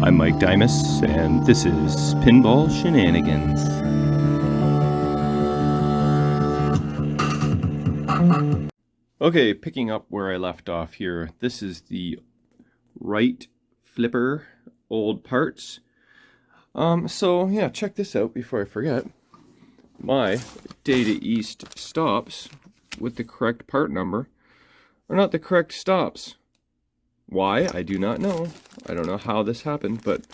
I'm Mike Dimas, and this is Pinball Shenanigans. Okay, picking up where I left off here, this is the right flipper old parts. So yeah, check this out before I forget. My Data East stops with the correct part number are not the correct stops. Why? I do not know. I don't know how this happened, but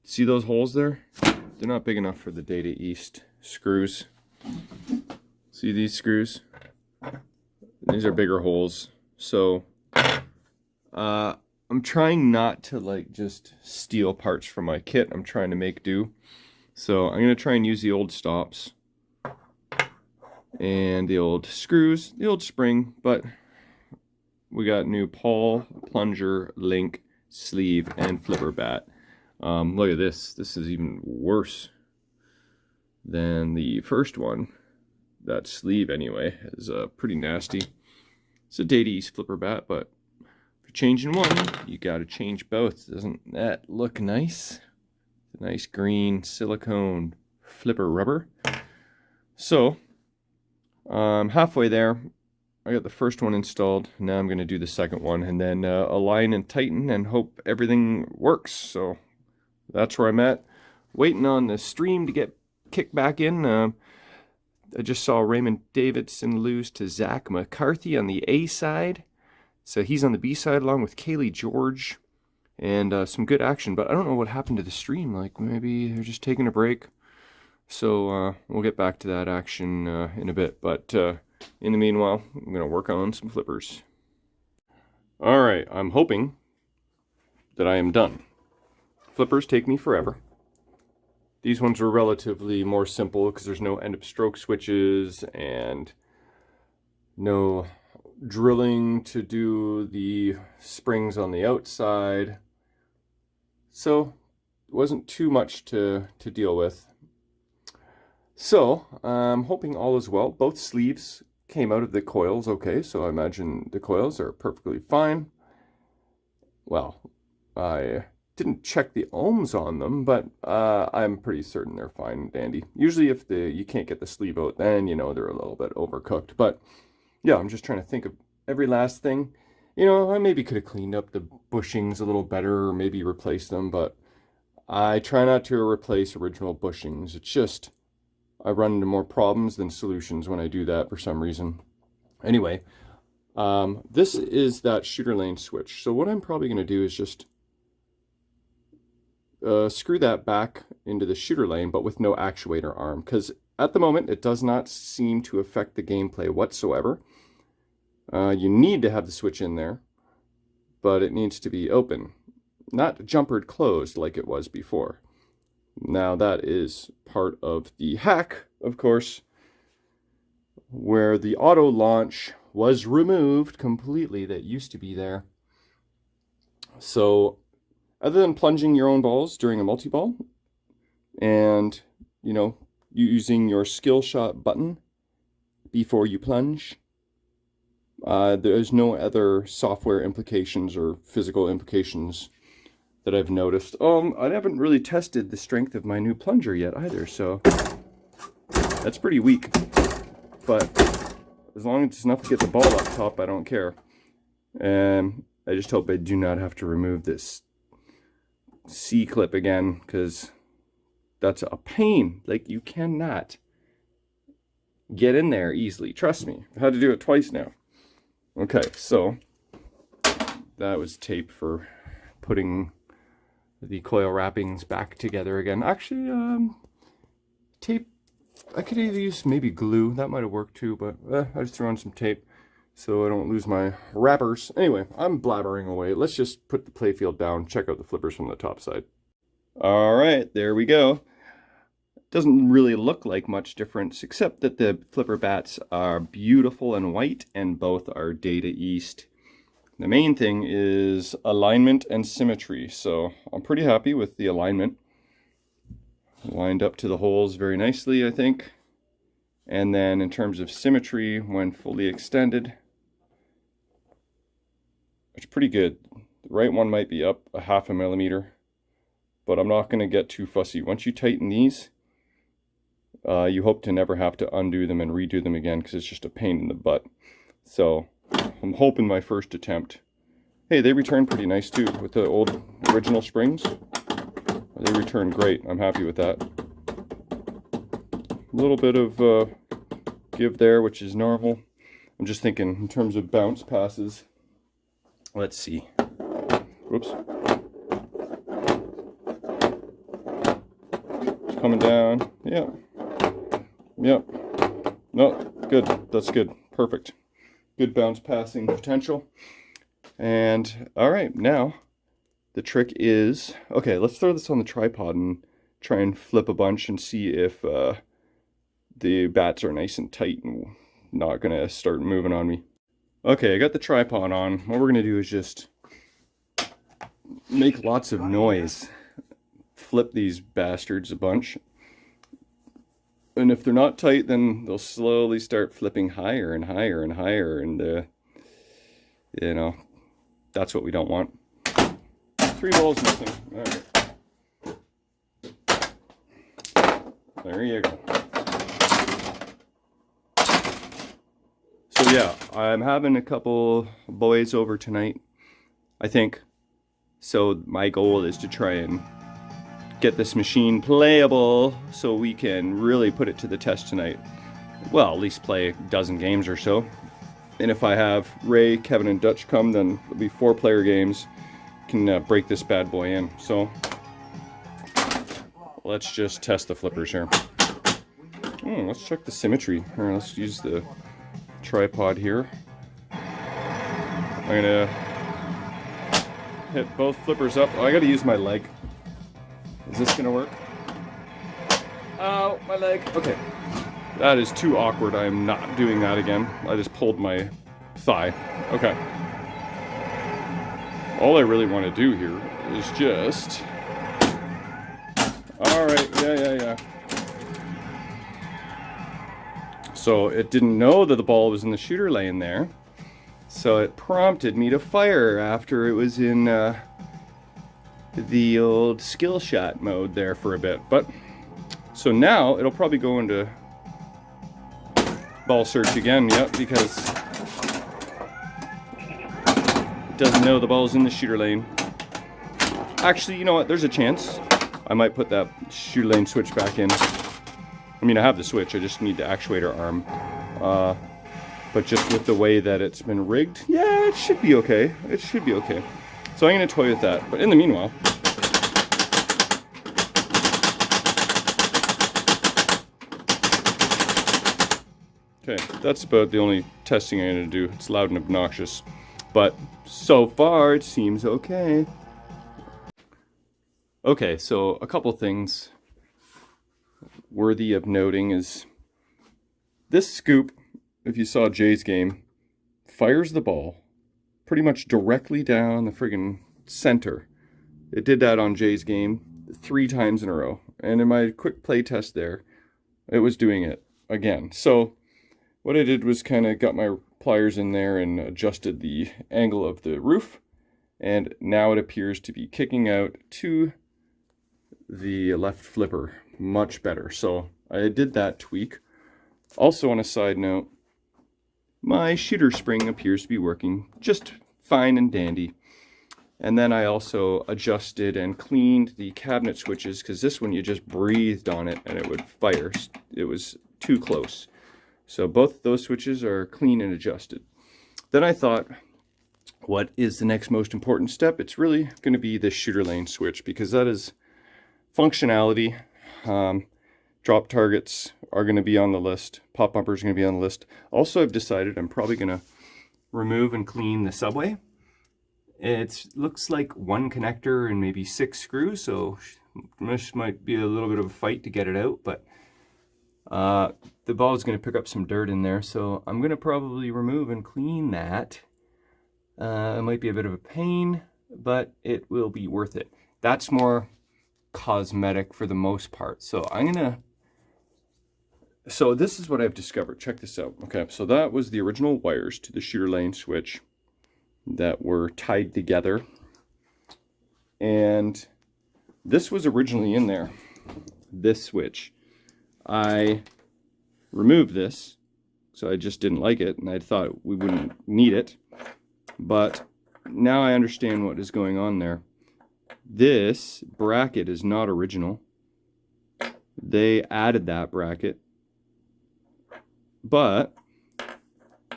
see those holes there? They're not big enough for the Data East screws. See these screws? These are bigger holes. So I'm trying not to like just steal parts from my kit. I'm trying to make do. So I'm going to try and use the old stops and the old screws, the old spring, but we got new Paul, plunger, link, sleeve, and flipper bat. Look at this. This is even worse than the first one. That sleeve, anyway, is pretty nasty. It's a Data East flipper bat, but if you're changing one, you got to change both. Doesn't that look nice? Nice green silicone flipper rubber. So, halfway there. I got the first one installed. Now I'm going to do the second one and then align and tighten and hope everything works. So that's where I'm at. Waiting on the stream to get kicked back in. I just saw Raymond Davidson lose to Zach McCarthy on the A side. So he's on the B side along with Kaylee George. And some good action. But I don't know what happened to the stream. Like maybe they're just taking a break. So we'll get back to that action in a bit. But in the meanwhile, I'm going to work on some flippers. Alright, I'm hoping that I am done. Flippers take me forever. These ones were relatively more simple because there's no end of stroke switches and no drilling to do the springs on the outside. So it wasn't too much to deal with. So I'm hoping all is well. Both sleeves came out of the coils okay, so I imagine the coils are perfectly fine. Well, I didn't check the ohms on them, but I'm pretty certain they're fine and dandy. Usually if you can't get the sleeve out, then you know they're a little bit overcooked. But yeah, I'm just trying to think of every last thing. You know, I maybe could have cleaned up the bushings a little better or maybe replaced them, but I try not to replace original bushings. It's just I run into more problems than solutions when I do that for some reason. Anyway, this is that shooter lane switch. So what I'm probably going to do is just screw that back into the shooter lane, but with no actuator arm. Because at the moment, it does not seem to affect the gameplay whatsoever. You need to have the switch in there, but it needs to be open. Not jumpered closed like it was before. Now that is part of the hack, of course, where the auto launch was removed completely that used to be there. So other than plunging your own balls during a multi-ball and, you know, using your skill shot button before you plunge, there's no other software implications or physical implications that I've noticed. I haven't really tested the strength of my new plunger yet either, so that's pretty weak. But as long as it's enough to get the ball up top, I don't care. And I just hope I do not have to remove this C-clip again, because that's a pain. Like, you cannot get in there easily. Trust me. I've had to do it twice now. Okay, so that was tape for putting the coil wrappings back together again. Actually, tape, I could either use maybe glue. That might have worked too, but I just threw on some tape so I don't lose my wrappers. Anyway, I'm blabbering away. Let's just put the playfield down, check out the flippers from the top side. All right, there we go. Doesn't really look like much difference, except that the flipper bats are beautiful and white, and both are Data East. The main thing is alignment and symmetry, so I'm pretty happy with the alignment. Lined up to the holes very nicely, I think. And then in terms of symmetry, when fully extended, it's pretty good. The right one might be up a 0.5 millimeter, but I'm not going to get too fussy. Once you tighten these, you hope to never have to undo them and redo them again, because it's just a pain in the butt. So I'm hoping my first attempt. Hey, they return pretty nice too with the old original springs. They return great. I'm happy with that. A little bit of give there, which is normal. I'm just thinking in terms of bounce passes. Let's see. Whoops. It's coming down. Yeah. Yep. No, good. That's good. Perfect. Good bounce passing potential. And all right, now the trick is, okay, let's throw this on the tripod and try and flip a bunch and see if the bats are nice and tight and not gonna start moving on me. Okay, I got the tripod on. What we're gonna do is just make lots of noise. Flip these bastards a bunch. And if they're not tight, then they'll slowly start flipping higher and higher and higher, and you know, that's what we don't want. 3 balls missing. All right. There you go. So yeah, I'm having a couple boys over tonight, I think. So my goal is to try and get this machine playable so we can really put it to the test tonight. Well, at least play a dozen games or so. And if I have Ray, Kevin, and Dutch come, then it'll be 4-player games. Can break this bad boy in. So let's just test the flippers here. Let's check the symmetry. Here, let's use the tripod here. I'm gonna hit both flippers up. Oh, I gotta use my leg. Is this gonna work? Ow, my leg. Okay. That is too awkward. I'm not doing that again. I just pulled my thigh. Okay. All I really want to do here is just... Alright, yeah. So it didn't know that the ball was in the shooter lane there. So it prompted me to fire after it was in the old skill shot mode there for a bit. But so now it'll probably go into ball search again, yep, because it doesn't know the ball's in the shooter lane. Actually, you know what, there's a chance I might put that shooter lane switch back in. I mean, I have the switch, I just need the actuator arm. But just with the way that it's been rigged, yeah, it should be okay. It should be okay. So I'm going to toy with that. But in the meanwhile, okay, that's about the only testing I'm going to do. It's loud and obnoxious. But so far, it seems okay. Okay, so a couple things worthy of noting is this scoop, if you saw Jay's game, fires the ball pretty much directly down the friggin' center. It did that on Jay's game 3 times in a row. And in my quick play test there, it was doing it again. So what I did was kind of got my pliers in there and adjusted the angle of the roof. And now it appears to be kicking out to the left flipper much better. So I did that tweak. Also, on a side note, my shooter spring appears to be working just fine and dandy. And then I also adjusted and cleaned the cabinet switches, because this one you just breathed on it and it would fire. It was too close. So both those switches are clean and adjusted. Then I thought, what is the next most important step? It's really going to be the shooter lane switch, because that is functionality. Drop targets are going to be on the list. Pop bumpers are going to be on the list. Also, I've decided I'm probably going to remove and clean the subway. It looks like 1 connector and maybe 6 screws, so this might be a little bit of a fight to get it out, but the ball is going to pick up some dirt in there, so I'm going to probably remove and clean that. It might be a bit of a pain, but it will be worth it. That's more cosmetic for the most part. So so this is what I've discovered. Check this out. Okay, so that was the original wires to the shooter lane switch that were tied together. And this was originally in there, this switch. I removed this, so I just didn't like it, and I thought we wouldn't need it. But now I understand what is going on there. This bracket is not original. They added that bracket, but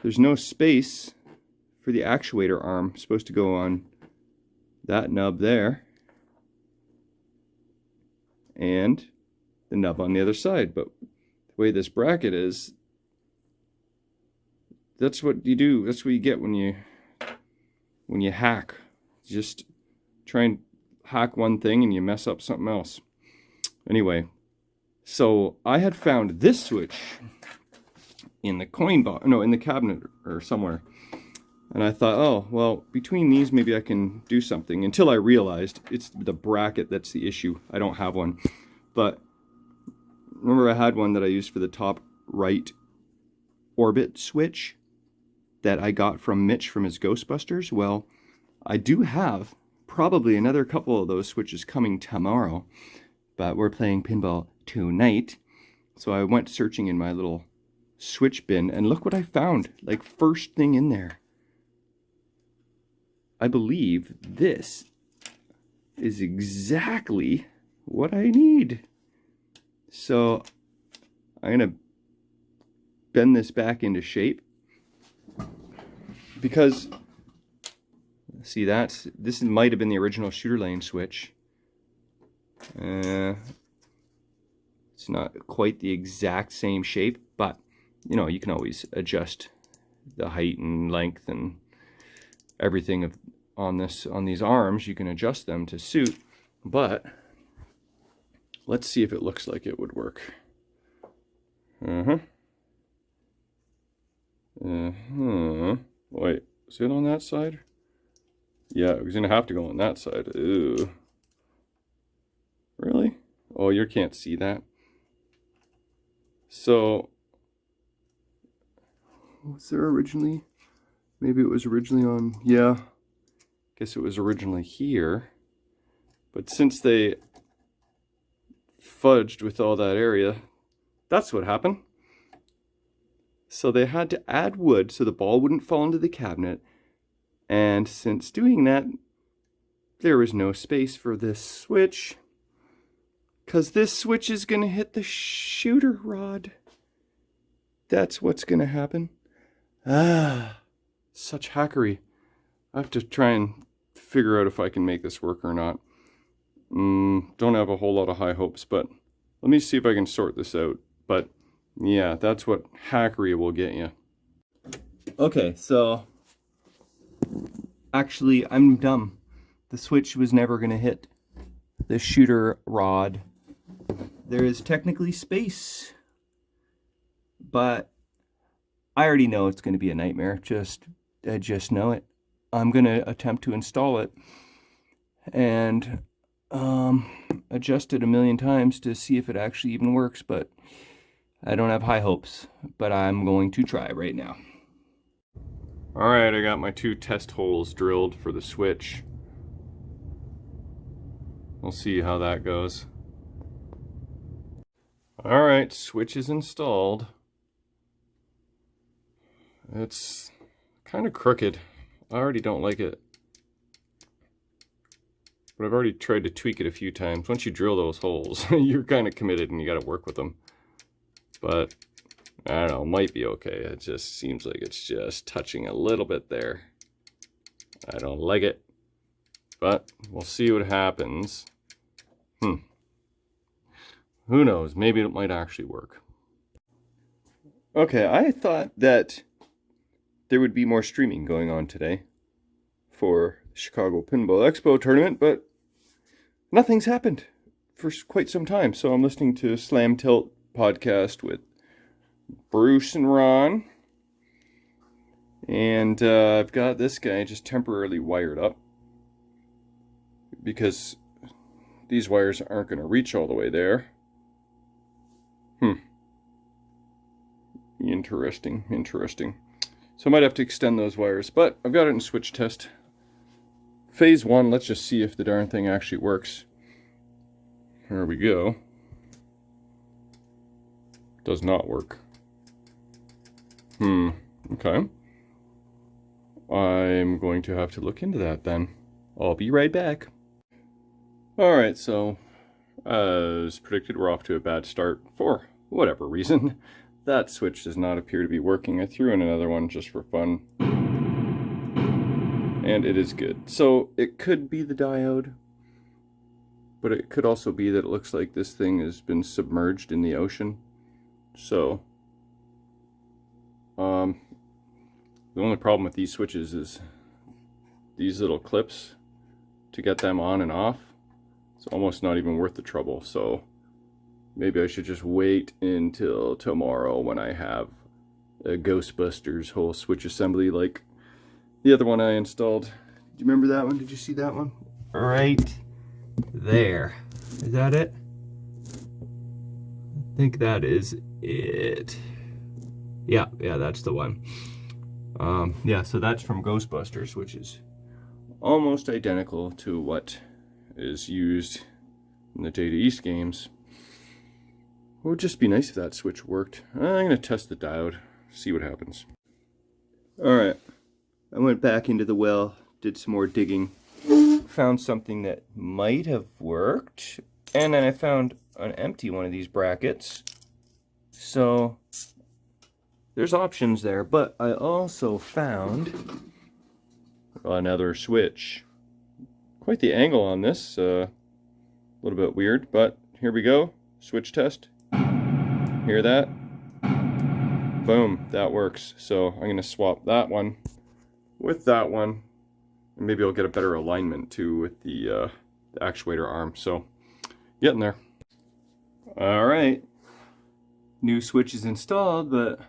there's no space for the actuator arm. It's supposed to go on that nub there and the nub on the other side. But the way this bracket is, that's what you do. That's what you get when you hack. Just try and hack one thing and you mess up something else. Anyway, so I had found this switch in the coin box, no, in the cabinet or somewhere. And I thought, oh, well, between these, maybe I can do something, until I realized it's the bracket that's the issue. I don't have one. But remember I had one that I used for the top right orbit switch that I got from Mitch from his Ghostbusters? Well, I do have probably another couple of those switches coming tomorrow, but we're playing pinball tonight. So I went searching in my little switch bin, and look what I found, like first thing in there. I believe this is exactly what I need. So I'm going to bend this back into shape, because see, this might have been the original shooter lane switch. It's not quite the exact same shape, but you know, you can always adjust the height and length and everything on these arms. You can adjust them to suit, but let's see if it looks like it would work. Wait, is it on that side? Yeah, it was gonna have to go on that side. Ooh. Really? Oh, you can't see that. So, was there originally? Maybe it was originally on, yeah. Guess it was originally here. But since they fudged with all that area, that's what happened. So they had to add wood so the ball wouldn't fall into the cabinet. And since doing that, there was no space for this switch, because this switch is going to hit the shooter rod. That's what's going to happen. Such hackery. I have to try and figure out if I can make this work or not. Don't have a whole lot of high hopes, but let me see if I can sort this out. But yeah, that's what hackery will get you. Okay, so actually I'm dumb. The switch was never going to hit the shooter rod. There is technically space, but I already know it's going to be a nightmare. I just know it. I'm going to attempt to install it and adjust it a million times to see if it actually even works, but I don't have high hopes, but I'm going to try right now. Alright, I got my 2 test holes drilled for the switch. We'll see how that goes. Alright, switch is installed. It's kind of crooked. I already don't like it. But I've already tried to tweak it a few times. Once you drill those holes, you're kind of committed and you got to work with them. But I don't know, might be okay. It just seems like it's just touching a little bit there. I don't like it. But we'll see what happens. Who knows? Maybe it might actually work. Okay, I thought that there would be more streaming going on today for the Chicago Pinball Expo tournament, but nothing's happened for quite some time. So I'm listening to Slam Tilt podcast with Bruce and Ron. And I've got this guy just temporarily wired up, because these wires aren't going to reach all the way there. Interesting. So I might have to extend those wires, but I've got it in switch test. Phase 1, let's just see if the darn thing actually works. There we go. Does not work. Okay. I'm going to have to look into that then. I'll be right back. Alright, so as predicted, we're off to a bad start for whatever reason. That switch does not appear to be working. I threw in another one just for fun. And it is good. So it could be the diode, but it could also be that it looks like this thing has been submerged in the ocean. So, the only problem with these switches is these little clips to get them on and off. It's almost not even worth the trouble. So maybe I should just wait until tomorrow when I have a Ghostbusters whole switch assembly like the other one I installed. Do you remember that one? Did you see that one? Right there. Is that it? I think that is it. Yeah, that's the one. Yeah, so that's from Ghostbusters, which is almost identical to what is used in the Data East games. It would just be nice if that switch worked. I'm going to test the diode, see what happens. Alright, I went back into the well, did some more digging, found something that might have worked, and then I found an empty one of these brackets. So there's options there, but I also found another switch. Quite the angle on this, a little bit weird, but here we go. Switch test. Hear that? Boom, that works. So I'm going to swap that one with that one, and maybe I'll get a better alignment too with the actuator arm. So getting there. All right, new switch is installed, but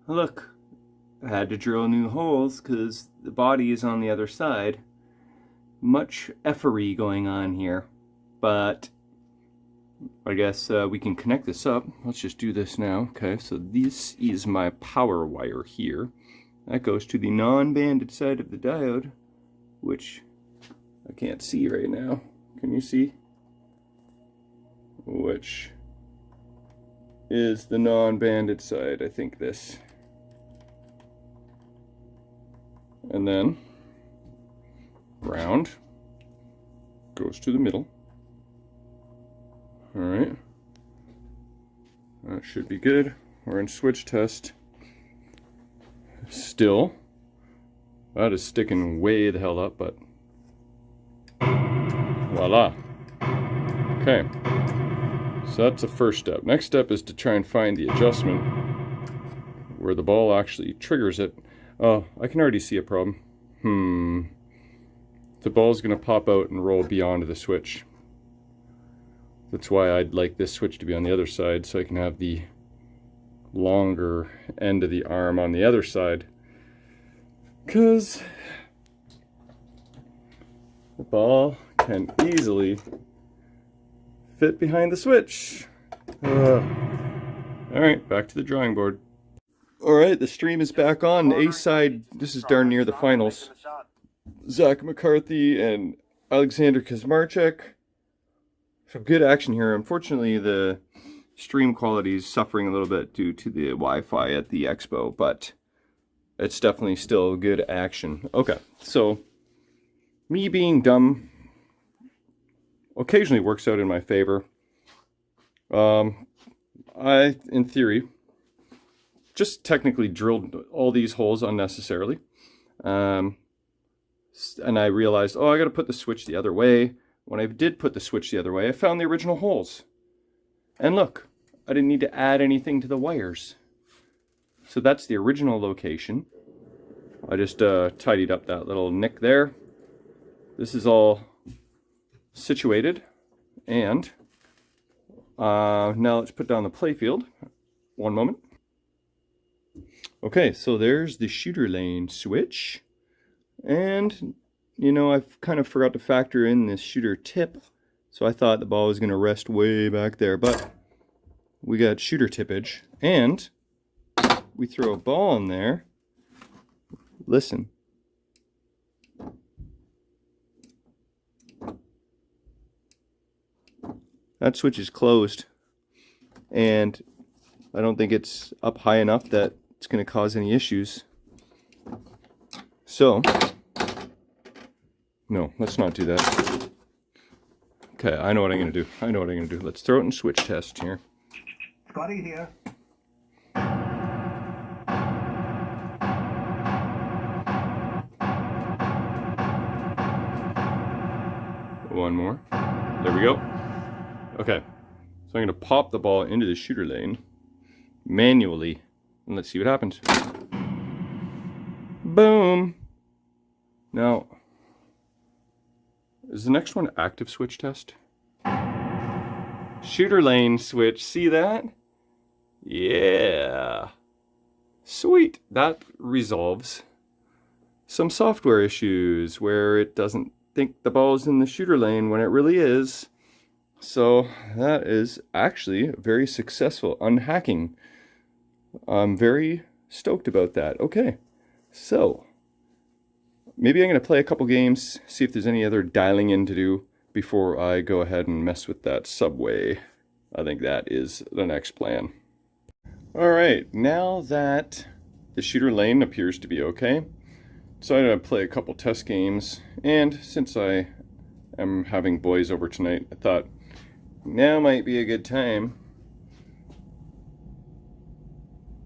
look, I had to drill new holes because the body is on the other side. Much effery going on here, but I guess we can connect this up. Let's just do this now. Okay, so this is my power wire here. That goes to the non-banded side of the diode, which I can't see right now. Can you see? Which is the non-banded side, I think this. And then ground goes to the middle. Alright, that should be good. We're in switch test. Still, that is sticking way the hell up, but voila. Okay, so that's the first step. Next step is to try and find the adjustment where the ball actually triggers it. Oh, I can already see a problem. The ball's going to pop out and roll beyond the switch. That's why I'd like this switch to be on the other side, so I can have the longer end of the arm on the other side. Because the ball can easily fit behind the switch. Alright, back to the drawing board. Alright, the stream is back on. The A side, this is darn near the finals. Zach McCarthy and Alexander Kazmarchek. Some good action here. Unfortunately, the stream quality is suffering a little bit due to the Wi-Fi at the expo, but it's definitely still good action. Okay, so me being dumb occasionally works out in my favor. I, in theory, just technically drilled all these holes unnecessarily. And I realized, oh, I got to put the switch the other way. When I did put the switch the other way, I found the original holes. And look, I didn't need to add anything to the wires. So that's the original location. I just tidied up that little nick there. This is all situated. And now let's put down the playfield. One moment. Okay, so there's the shooter lane switch. And you know, I've kind of forgot to factor in this shooter tip, so I thought the ball was going to rest way back there, but we got shooter tippage, and we throw a ball in there. Listen. that switch is closed. And I don't think it's up high enough that it's going to cause any issues. So, no, let's not do that. Okay, I know what I'm going to do. I know what I'm going to do. Let's throw it in switch test here. Scotty here. One more. There we go. Okay, so I'm going to pop the ball into the shooter lane manually, and let's see what happens. Boom! Now, is the next one active switch test? Shooter lane switch, see that? Yeah! Sweet! That resolves some software issues where it doesn't think the ball's in the shooter lane when it really is. So that is actually very successful unhacking. I'm very stoked about that. Okay, so maybe I'm going to play a couple games, see if there's any other dialing in to do before I go ahead and mess with that subway. I think that is the next plan. Alright, now that the shooter lane appears to be okay, decided to play a couple test games, and since I am having boys over tonight, I thought now might be a good time.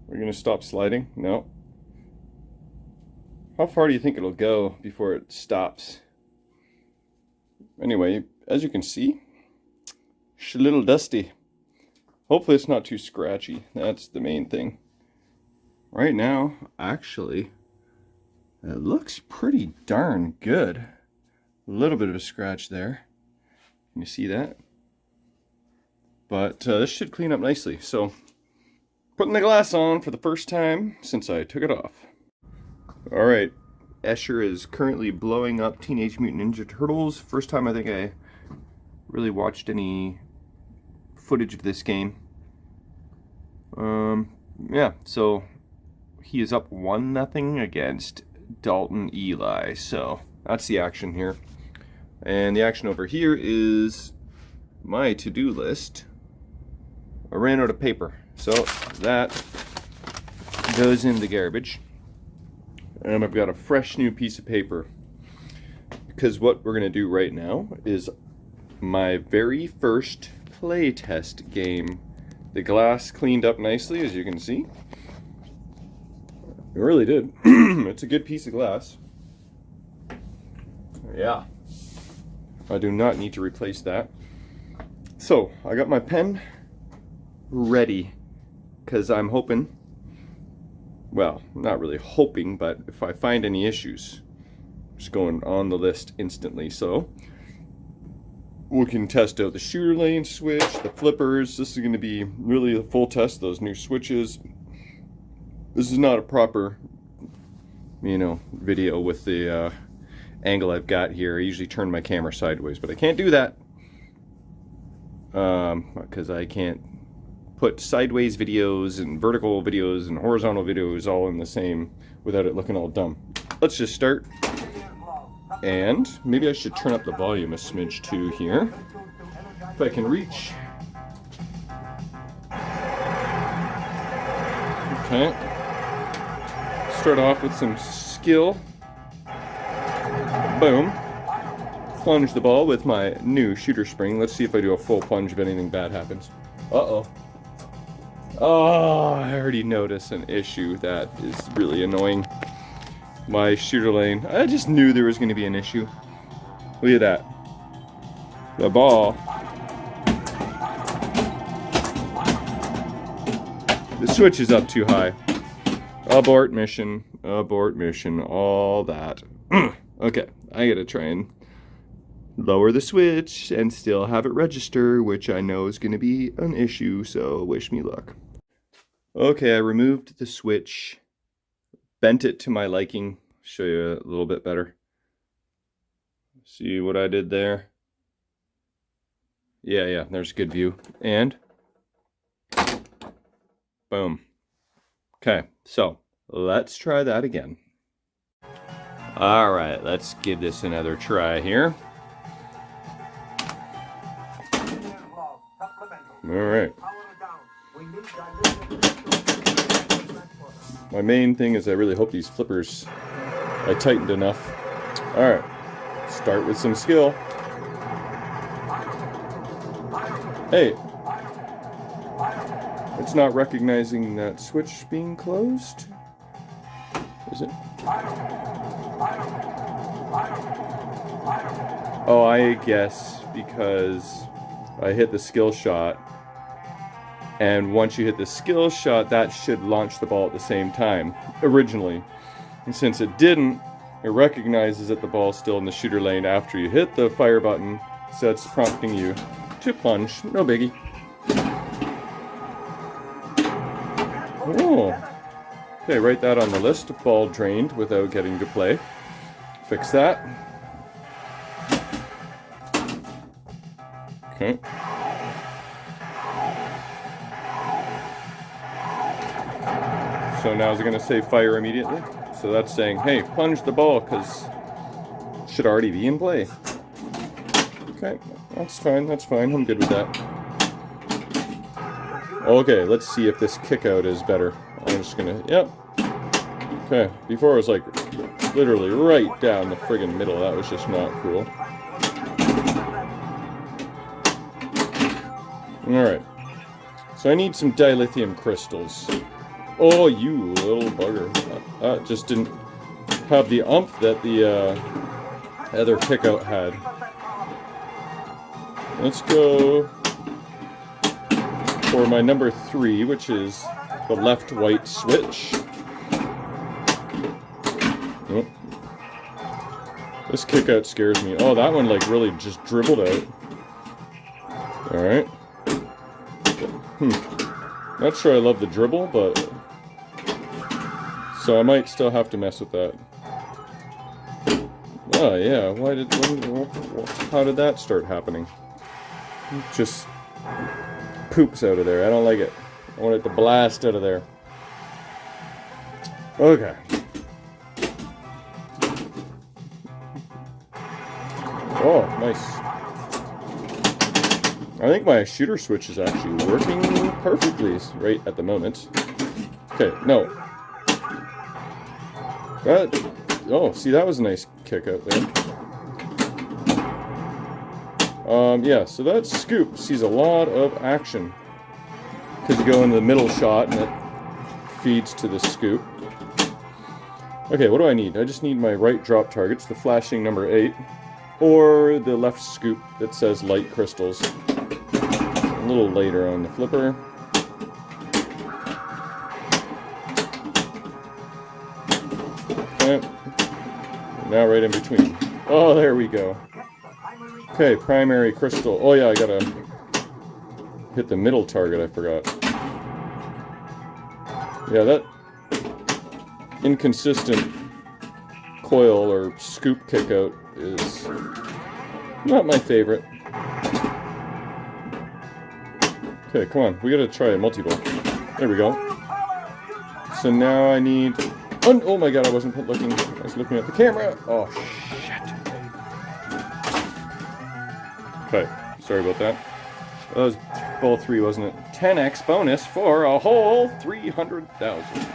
We're going to stop sliding? No. How far do you think it'll go before it stops? Anyway, as you can see, it's a little dusty. Hopefully it's not too scratchy. That's the main thing. Right now, actually, it looks pretty darn good. A little bit of a scratch there. Can you see that? But this should clean up nicely. So, putting the glass on for the first time since I took it off. Alright, Escher is currently blowing up Teenage Mutant Ninja Turtles. First time I think I really watched any footage of this game. Yeah, so he is up 1-0 against Dalton Eli. So that's the action here. And the action over here is my to-do list. I ran out of paper, so that goes in the garbage. And I've got a fresh new piece of paper, because what we're going to do right now is my very first playtest game. The glass cleaned up nicely, as you can see. It really did. It's a good piece of glass. Yeah. I do not need to replace that. So, I got my pen ready, because I'm hoping, well, not really hoping, but if I find any issues, just going on the list instantly. So we can test out the shooter lane switch, the flippers. This is going to be really a full test of those new switches. This is not a proper, video with the angle I've got here. I usually turn my camera sideways, but I can't do that because I can't put sideways videos and vertical videos and horizontal videos all in the same without it looking all dumb. Let's just start. And maybe I should turn up the volume a smidge too here, if I can reach. Okay. Start off with some skill. Boom. Plunge the ball with my new shooter spring. Let's see if I do a full plunge if anything bad happens. Uh-oh. Oh, I already noticed an issue. That is really annoying. My shooter lane. I just knew there was going to be an issue. Look at that. The ball. The switch is up too high. Abort mission. Abort mission. All that. Okay, I gotta try and lower the switch and still have it register, which I know is going to be an issue, so wish me luck. Okay, I removed the switch, bent it to my liking. Show you a little bit better. See what I did there? Yeah, there's a good view. And boom. Okay, so let's try that again. All right, let's give this another try here. Alright. My main thing is I really hope these flippers I tightened enough. Alright. Start with some skill. Hey! It's not recognizing that switch being closed? Is it? Oh, I guess because I hit the skill shot, and once you hit the skill shot, that should launch the ball at the same time, originally. And since it didn't, it recognizes that the ball's still in the shooter lane after you hit the fire button, so it's prompting you to plunge. No biggie. Oh. Okay, write that on the list. Ball drained without getting to play. Fix that. Okay. So now is it going to say fire immediately? So that's saying, hey, plunge the ball, because it should already be in play. Okay, that's fine, I'm good with that. Okay, let's see if this kick out is better. I'm just gonna, yep. Okay, before it was like literally right down the friggin' middle. That was just not cool. Alright. So I need some dilithium crystals. Oh, you little bugger. That just didn't have the umph that the other kickout had. Let's go for my number 3, which is the left white switch. Oh. This kickout scares me. Oh, that one like really just dribbled out. Alright. Not sure I love the dribble, but so I might still have to mess with that. Oh yeah, how did that start happening? It just poops out of there. I don't like it. I want it to blast out of there. Okay. Oh, nice. I think my shooter switch is actually working perfectly right at the moment. Okay, no. Oh, see, that was a nice kick out there. Yeah, so that scoop sees a lot of action. Because you go into the middle shot and it feeds to the scoop. Okay, what do I need? I just need my right drop targets, the flashing number 8, or the left scoop that says light crystals. A little later on the flipper. Okay. Now right in between. Oh, there we go. Okay, primary crystal. Oh yeah, I gotta hit the middle target, I forgot. Yeah, that inconsistent coil or scoop kickout is not my favorite. Okay, come on, we gotta try a multi-ball. There we go. So now I need... Oh my god, I wasn't looking. I was looking at the camera. Oh, shit. Okay, sorry about that. That was ball 3, wasn't it? 10x bonus for a whole 300,000.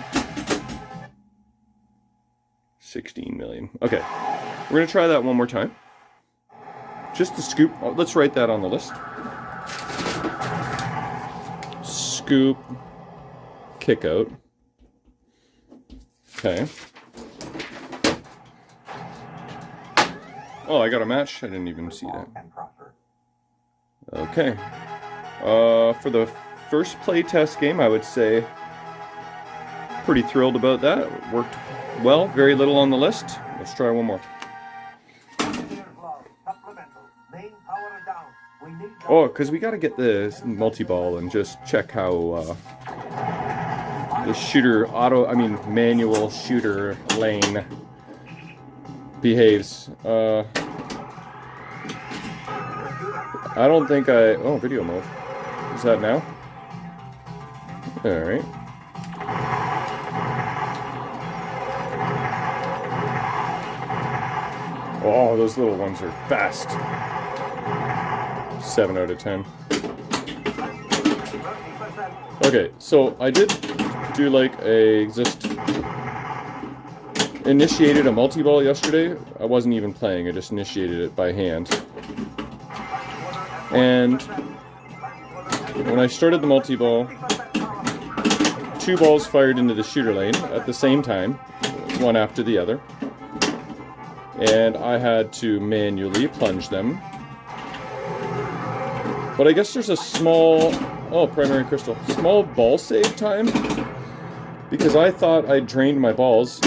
16 million. Okay, we're gonna try that one more time. Just the scoop. Oh, let's write that on the list. Scoop. Kick out. Okay. Oh, I got a match? I didn't even see that. Okay. For the first playtest game, I would say pretty thrilled about that. It worked well. Very little on the list. Let's try one more. Oh, because we got to get the multi-ball and just check how the shooter manual shooter lane behaves. I don't think oh, video mode. Is that now? Alright. Oh, those little ones are fast. 7 out of 10. Okay, so I did do like a just initiated a multi-ball yesterday. I wasn't even playing, I just initiated it by hand. And when I started the multi-ball, 2 balls fired into the shooter lane at the same time, one after the other. And I had to manually plunge them. But I guess there's a small, primary crystal, small ball save time, because I thought I drained my balls,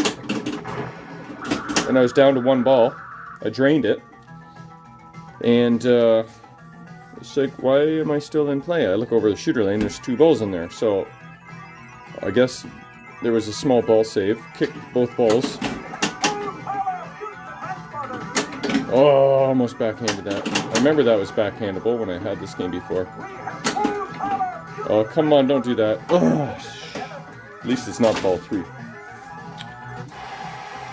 and I was down to 1 ball. I drained it, and it's like, why am I still in play? I look over the shooter lane, there's 2 balls in there, so I guess there was a small ball save, kicked both balls. Oh, almost backhanded that. I remember that was backhandable when I had this game before. Oh, come on, don't do that. Ugh. At least it's not ball 3.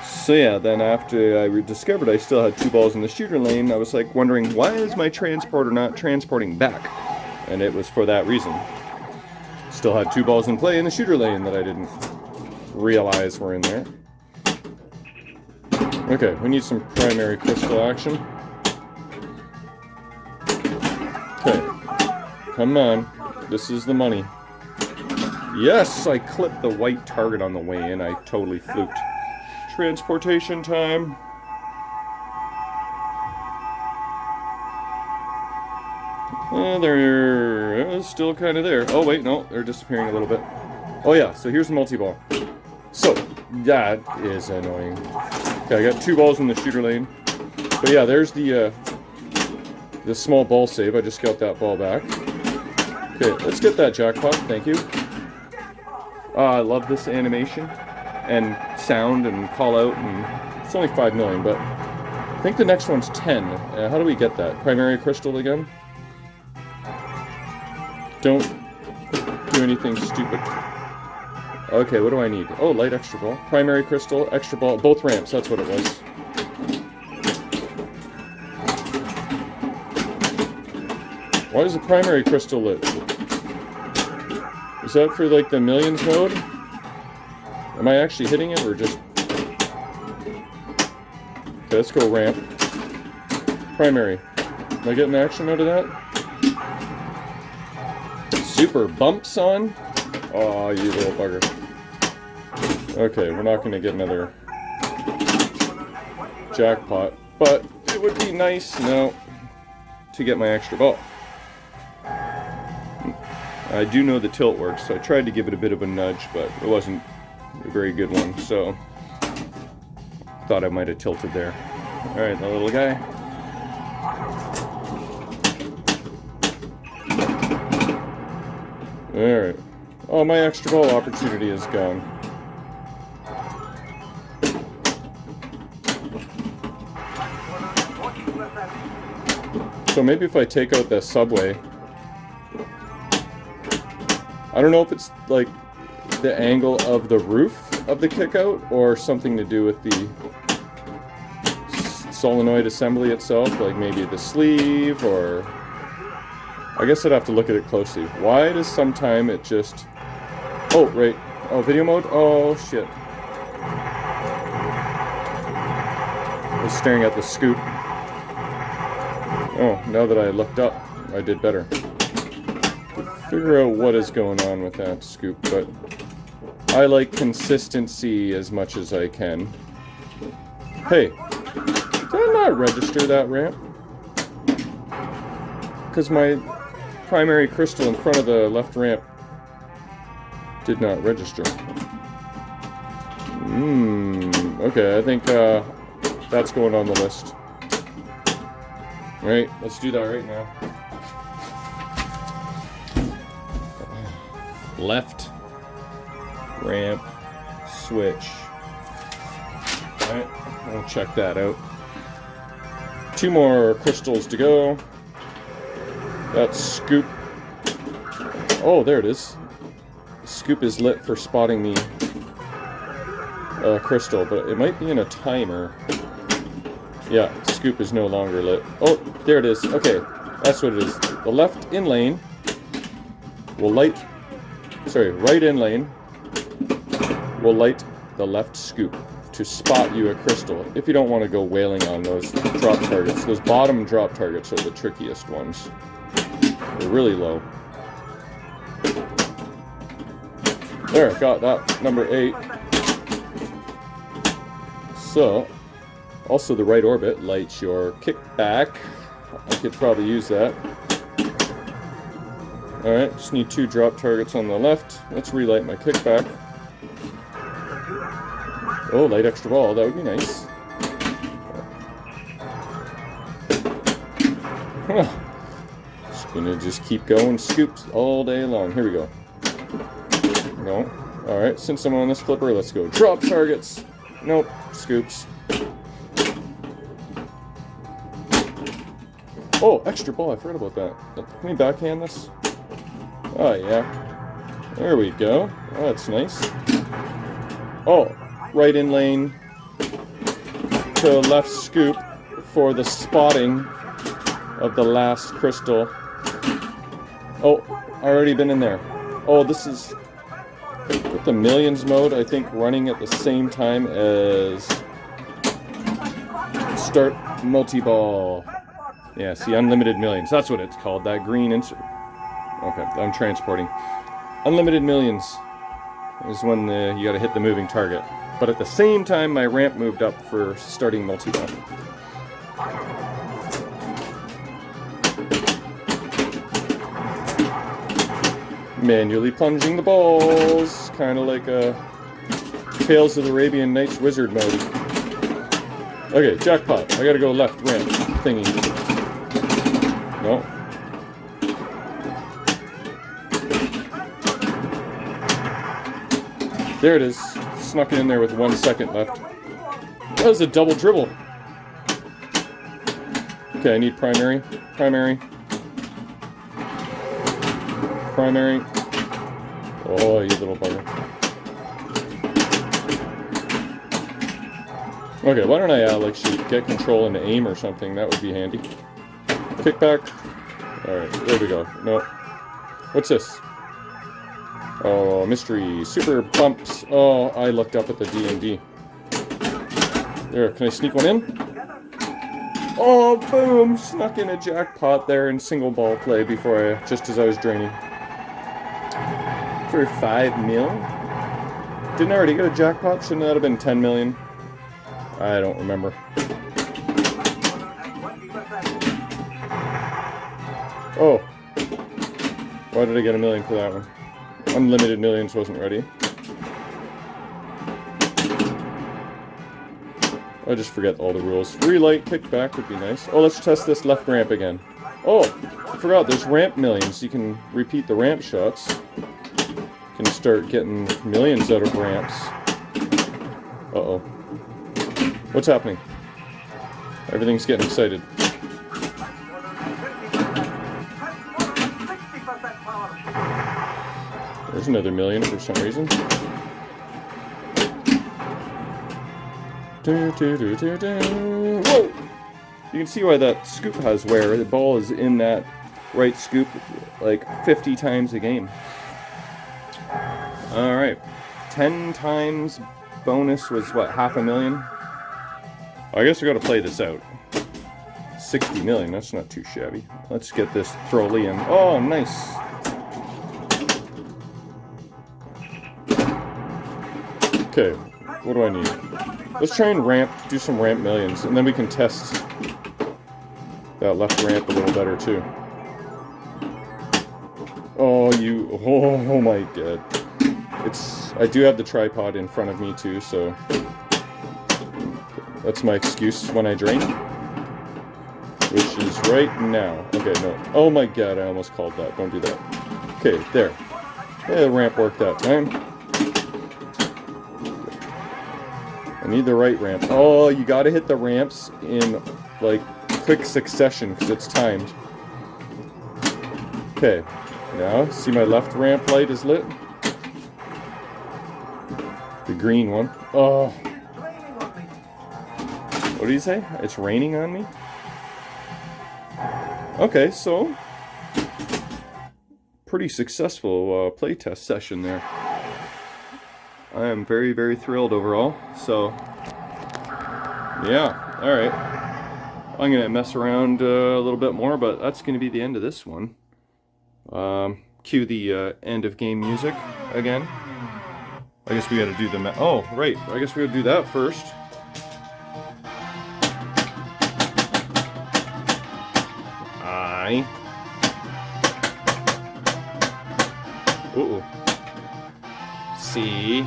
So yeah, then after I discovered I still had 2 balls in the shooter lane, I was like wondering, why is my transporter not transporting back? And it was for that reason. Still had 2 balls in play in the shooter lane that I didn't realize were in there. Okay, we need some primary crystal action. Okay, come on, this is the money. Yes, I clipped the white target on the way in, I totally fluked. Transportation time. They're still kind of there. Oh wait, no, they're disappearing a little bit. Oh yeah, so here's the multi-ball. So, that is annoying. Okay, I got 2 balls in the shooter lane. But yeah, there's the small ball save. I just got that ball back. Okay, let's get that jackpot. Thank you. I love this animation and sound and call out. And it's only 5 million, but I think the next one's 10. How do we get that? Primary crystal again? Don't do anything stupid. Okay, what do I need? Oh, light extra ball. Primary crystal, extra ball, both ramps, that's what it was. Why is the primary crystal lit? Is that for like the millions mode? Am I actually hitting it or just... Okay, let's go ramp. Primary. Am I getting action out of that? Super bumps on? Oh, you little bugger. Okay, we're not going to get another jackpot, but it would be nice, to get my extra ball. I do know the tilt works, so I tried to give it a bit of a nudge, but it wasn't a very good one, so thought I might have tilted there. Alright, the little guy. Alright. Oh, my extra ball opportunity is gone. So maybe if I take out the subway... I don't know if it's like the angle of the roof of the kickout or something to do with the solenoid assembly itself, like maybe the sleeve, or... I guess I'd have to look at it closely. Why does sometime it just... Oh, right. Oh, video mode? Oh, shit. I was staring at the scoop. Oh, now that I looked up, I did better. Figure out what is going on with that scoop, but I like consistency as much as I can. Hey, did I not register that ramp? Because my primary crystal in front of the left ramp did not register. Okay, I think that's going on the list. Alright, let's do that right now. Left ramp switch. Alright, we'll check that out. 2 more crystals to go. That scoop. Oh, there it is. The scoop is lit for spotting the crystal, but it might be in a timer. Yeah, the scoop is no longer lit. Oh, there it is. Okay, that's what it is. The left in lane will light right in lane will light the left scoop to spot you a crystal if you don't want to go wailing on those drop targets. Those bottom drop targets are the trickiest ones. They're really low. There, got that, number 8. So, also the right orbit lights your kickback. I could probably use that. Alright, just need 2 drop targets on the left. Let's relight my kickback. Oh, light extra ball, that would be nice. Just gonna just keep going scoops all day long. Here we go. No. Alright, since I'm on this flipper, let's go drop targets. Nope, scoops. Oh, extra ball, I forgot about that. Can we backhand this? Oh, yeah. There we go. Oh, that's nice. Oh, right in lane to left scoop for the spotting of the last crystal. Oh, already been in there. Oh, this is with the millions mode, I think, running at the same time as start multi-ball. Yeah, see, unlimited millions. That's what it's called, that green insert. Okay, I'm transporting. Unlimited millions is when you gotta hit the moving target. But at the same time, my ramp moved up for starting multi-ball. Manually plunging the balls, kind of like a Tales of the Arabian Nights wizard mode. Okay, jackpot. I gotta go left ramp thingy. No. There it is. Snuck it in there with 1 second left. That was a double dribble. Okay, I need primary. Primary. Primary. Oh, you little bugger. Okay, why don't I like get control and aim or something? That would be handy. Kickback. Alright, there we go. No. What's this? Oh, mystery. Super bumps. Oh, I looked up at the D&D. There, can I sneak one in? Oh, boom! Snuck in a jackpot there in single ball play before just as I was draining. For 5 mil? Didn't I already get a jackpot? Shouldn't that have been 10 million? I don't remember. Oh. Why did I get a million for that one? Unlimited millions wasn't ready. I just forget all the rules. Relight, kickback would be nice. Oh, let's test this left ramp again. Oh, I forgot, there's ramp millions. You can repeat the ramp shots. You can start getting millions out of ramps. Uh-oh. What's happening? Everything's getting excited. There's another million for some reason. Whoa! You can see why that scoop has wear. The ball is in that right scoop like 50 times a game. Alright. 10 times bonus was what, $500,000? I guess we gotta play this out. 60 million, that's not too shabby. Let's get this trolley in. Oh, nice! Okay, what do I need? Let's try and do some ramp millions, and then we can test that left ramp a little better too. Oh, oh my god. I do have the tripod in front of me too, so that's my excuse when I drain. Which is right now. Okay, no. Oh my god, I almost called that. Don't do that. Okay, there. Yeah, the ramp worked that time. I need the right ramp. Oh, you gotta hit the ramps in, like, quick succession, because it's timed. Okay. Now, see my left ramp light is lit? The green one. Oh. What do you say? It's raining on me? Okay, so pretty successful playtest session there. I am very, very thrilled overall. So, yeah, alright. I'm going to mess around a little bit more, but that's going to be the end of this one. Cue the end of game music again. I guess we got to do the... oh, right. I guess we got to do that first. Uh-oh. C.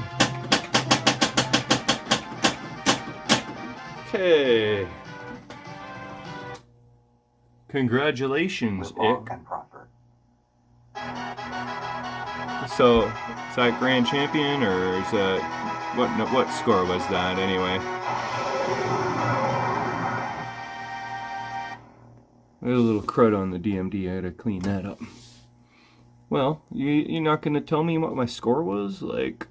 Okay. Congratulations, Ick. So, is that grand champion, or is that... what score was that, anyway? There's a little crud on the DMD, I had to clean that up. Well, you're not going to tell me what my score was? Like,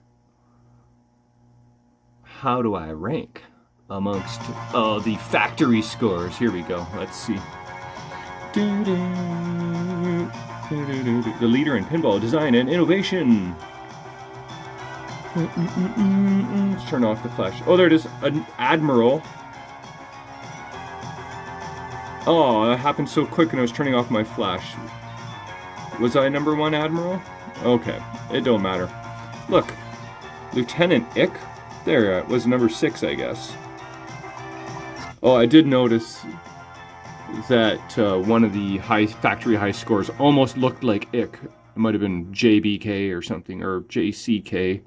how do I rank amongst the factory scores? Here we go, let's see. The leader in pinball design and innovation. Let's turn off the flash. Oh, there it is, an Admiral. Oh, that happened so quick and I was turning off my flash. Was I number 1 Admiral? Okay, it don't matter. Look, Lieutenant Ick. There, it was number 6, I guess. Oh, I did notice that one of the factory high scores almost looked like Ick. It might have been JBK or something, or JCK. I think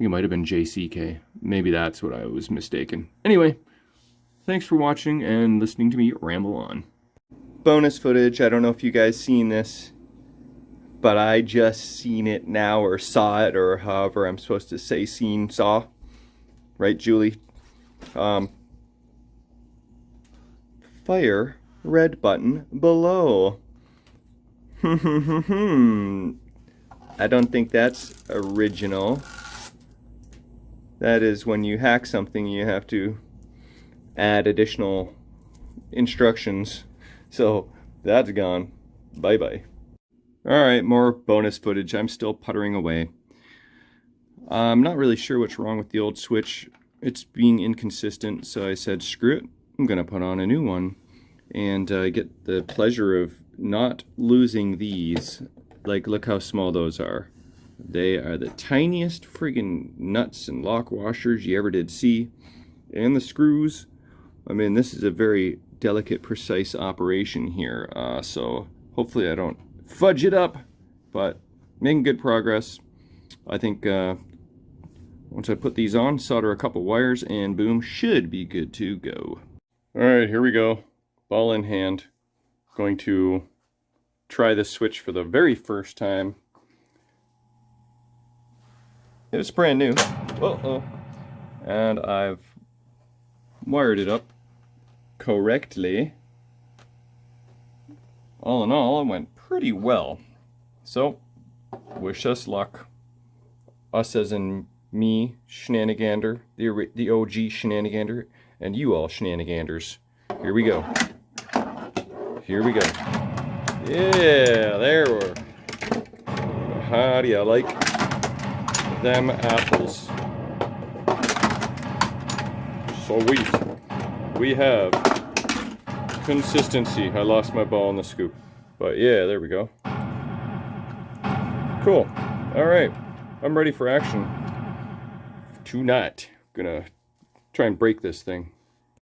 it might have been JCK. Maybe that's what I was mistaken. Anyway. Thanks for watching and listening to me ramble on. Bonus footage, I don't know if you guys seen this, but I just seen it now, or saw it, or however I'm supposed to say saw. Right, Julie? Fire red button below. I don't think that's original. That is when you hack something, you have to add additional instructions. So that's gone. Bye bye. Alright, more bonus footage. I'm still puttering away. I'm not really sure what's wrong with the old Switch. It's being inconsistent, so I said screw it. I'm gonna put on a new one and get the pleasure of not losing these. Like, look how small those are. They are the tiniest friggin' nuts and lock washers you ever did see. And the screws. I mean, this is a very delicate, precise operation here, so hopefully I don't fudge it up, but making good progress. I think once I put these on, solder a couple wires, and boom, should be good to go. Alright, here we go. Ball in hand. Going to try this Switch for the very first time. It was brand new. Uh-oh. And I've wired it up correctly. All in all, it went pretty well. So, wish us luck. Us as in me, Shenanigander, the OG Shenanigander, and you all Shenaniganders. Here we go. Here we go. Yeah, there we're. How do you like them apples? Sweet. We have consistency. I lost my ball in the scoop. But yeah, there we go. Cool. Alright. I'm ready for action tonight. Gonna try and break this thing.